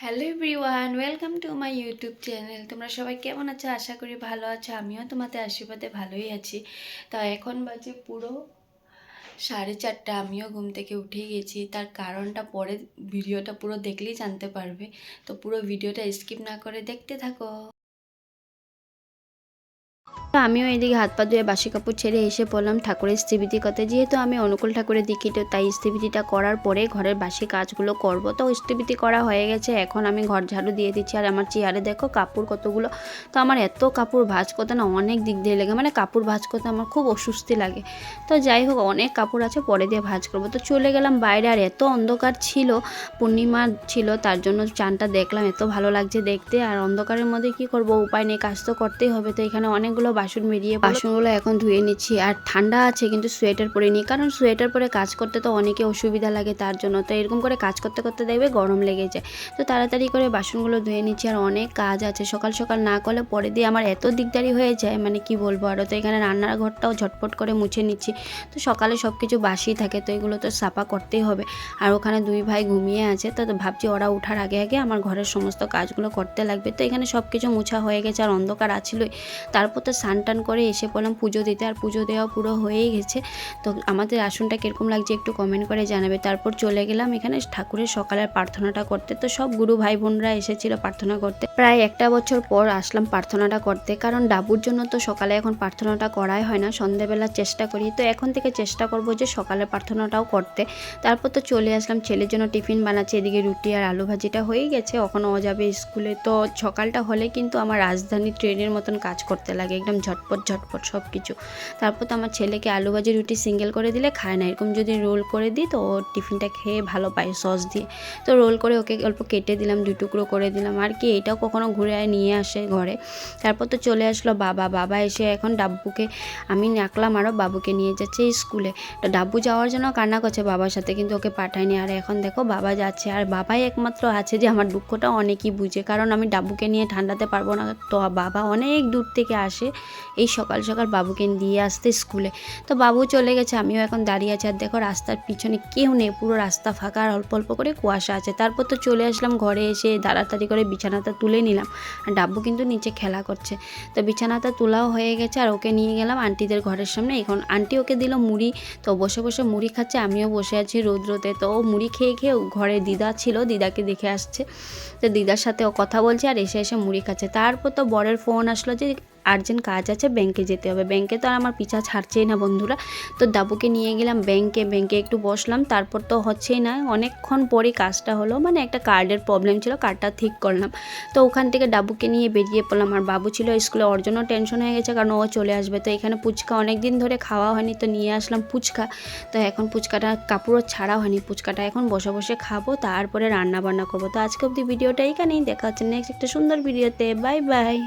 Hello everyone, welcome to my YouTube channel. তোমরা সবাই কেমন আছো? আশা করি ভালো আছো। আমিও তোমাদের আশীর্বাদে ভালোই আছি। তো এখন বাজে পুরো 4:30। আমিও ঘুম থেকে উঠে গেছি। তার কারণটা পরে ভিডিওটা পুরো দেখলেই জানতে পারবে। তো পুরো ভিডিওটা স্কিপ না করে দেখতে থাকো। তো আমিও এদিকে হাত পা ধুয়ে বাসি কাপড় ছেড়ে এসে পড়লাম ঠাকুরের স্থিবিতি করতে। যেহেতু আমি অনুকূল ঠাকুরের দীক্ষিত, তাই স্থিবিতিটা করার পরে ঘরের বাসি কাজগুলো করব। তো স্থিবিতি করা হয়ে গেছে, এখন আমি ঘর ঝাড়ু দিয়ে দিচ্ছি। আর আমার চেয়ারে দেখো কাপড় কতগুলো। তো আমার এত কাপড় ভাঁজ করতে না অনেক দিক দিয়ে লাগে, মানে কাপড় ভাঁজ করতে আমার খুব অস্বস্তি লাগে। তো যাই হোক, অনেক কাপড় আছে, পরে দিয়ে ভাঁজ করবো। তো চলে গেলাম বাইরে, আর এত অন্ধকার ছিল, পূর্ণিমা ছিল, তার জন্য চাঁদটা দেখলাম, এত ভালো লাগছে দেখতে। আর অন্ধকারের মধ্যে কি করব, উপায় নেই, কাজ তো করতেই হবে। তো এখানে অনেকগুলো বাসন বেরিয়ে, বাসনগুলো এখন ধুয়ে নিচ্ছি। আর ঠান্ডা আছে কিন্তু সোয়েটার পরে নিই, কারণ সোয়েটার পরে কাজ করতে তো অনেকে অসুবিধা লাগে, তার জন্য। তো এরকম করে কাজ করতে করতে দেখবে গরম লেগে যায়। তো তাড়াতাড়ি করে বাসনগুলো ধুয়ে নিচ্ছি। আর অনেক কাজ আছে, সকাল সকাল না করলে পরে দিয়ে আমার এত দিকদারি হয়ে যায়, মানে কি বলবো আরও। তো এখানে রান্নার ঘরটাও ঝটপট করে মুছে নিচ্ছি। তো সকালে সব কিছু বাসি থাকে, তো এগুলো তো সাফা করতেই হবে। আর ওখানে দুই ভাই ঘুমিয়ে আছে, তো ভাবছি ওরা ওঠার আগে আগে আমার ঘরের সমস্ত কাজগুলো করতে লাগবে। তো এখানে সব কিছু মুছা হয়ে গেছে, আর অন্ধকার আছিলই। তারপর তো স্নান টান করে এসে পড়লাম পুজো দিতে। আর পুজো দেওয়া পুরো হয়েই গেছে। তো আমাদের আসনটা কীরকম লাগছে একটু কমেন্ট করে জানাবে। তারপর চলে গেলাম এখানে ঠাকুরের সকালের প্রার্থনাটা করতে। তো সব গুরু ভাই বোনরা এসেছিল প্রার্থনা করতে। প্রায় একটা বছর পর আসলাম প্রার্থনাটা করতে, কারণ ডাবুর জন্য তো সকালে এখন প্রার্থনাটা করাই হয় না, সন্ধ্যেবেলা চেষ্টা করি। তো এখন থেকে চেষ্টা করব যে সকালে প্রার্থনাটাও করতে। তারপর তো চলে আসলাম, ছেলের জন্য টিফিন বানাচ্ছি। এদিকে রুটি আর আলু ভাজিটা হয়েই গেছে, এখনও ও যাবে স্কুলে। তো সকালটা হলে কিন্তু আমার রাজধানী ট্রেনের মতন কাজ করতে লাগে, একদম ঝটপট ঝটপট সব কিছু। তারপর তো আমার ছেলেকে আলু ভাজি রুটি সিঙ্গেল করে দিলে খায় না, এরকম যদি রোল করে দিই তো ও টিফিনটা খেয়ে ভালো পায় সস দিয়ে। তো রোল করে ওকে অল্প কেটে দিলাম, 2 টুকরো করে দিলাম। আর কি, এটাও কখনো ঘুরে নিয়ে আসে ঘরে। তারপর তো চলে আসলো বাবা এসে এখন ডাব্বুকে আমি রাখলাম, আরও বাবুকে নিয়ে যাচ্ছে স্কুলে। তো ডাব্বু যাওয়ার জন্য কান্না করছে বাবার সাথে, কিন্তু ওকে পাঠায়নি। আর এখন দেখো বাবা যাচ্ছে, আর বাবাই একমাত্র আছে যে আমার দুঃখটা অনেকই বুঝে, কারণ আমি ডাব্বুকে নিয়ে ঠান্ডাতে পারবো না। তো বাবা অনেক দূর থেকে আসে এই সকাল সকাল বাবুকে দিয়ে আসতে স্কুলে। তো বাবু চলে গেছে, আমিও এখন দাঁড়িয়ে আছি। আর দেখো রাস্তার পিছনে কেউ নেই, পুরো রাস্তা ফাঁকা, আর অল্প অল্প করে কুয়াশা আছে। তারপর তো চলে আসলাম ঘরে, এসে তাড়াতাড়ি করে বিছানাটা তুলে নিলাম। আর ডাব্বু কিন্তু নিচে খেলা করছে। তো বিছানাটা তোলাও হয়ে গেছে, আর ওকে নিয়ে গেলাম আন্টিদের ঘরের সামনে। এখন আন্টি ওকে দিল মুড়ি, তো বসে বসে মুড়ি খাচ্ছে, আমিও বসে আছি রোদে। তো ও মুড়ি খেয়ে খেয়ে ঘরে দিদা ছিল, দিদাকে দেখে আসছে। তো দিদার সাথে ও কথা বলছে, আর এসে এসে মুড়ি খাচ্ছে। তারপর তো বরের ফোন আসলো যে আর্জেন্ট কাজ আছে, ব্যাংকে যেতে হবে। ব্যাংকে তো আর আমার পিছা ছাড়ছেই না বন্ধুরা। তো দাবুকে নিয়ে গেলাম ব্যাংকে একটু বসলাম। তারপর তো হচ্ছেই না, অনেকক্ষণ পরে কাজটা হলো, মানে একটা কার্ডের প্রবলেম ছিল, কার্ডটা ঠিক করলাম। তো ওখান থেকে ডাবুকে নিয়ে বেরিয়ে পড়লাম। আর বাবু ছিল স্কুলে, ওর জন্য টেনশন হয়ে গেছে, কারণ ও চলে আসবে। তো এখানে ফুচকা অনেক দিন ধরে খাওয়া হয়নি, তো নিয়ে আসলাম ফুচকা। তো এখন ফুচকাটা কাপড়ও ছাড়া হয়নি, ফুচকাটা এখন বসে বসে খাবো, তারপরে রান্না বান্না করবো। তো আজকে অবধি ভিডিওটা এখানেই, দেখা হচ্ছে নেক্সট একটা সুন্দর ভিডিওতে। Bye bye.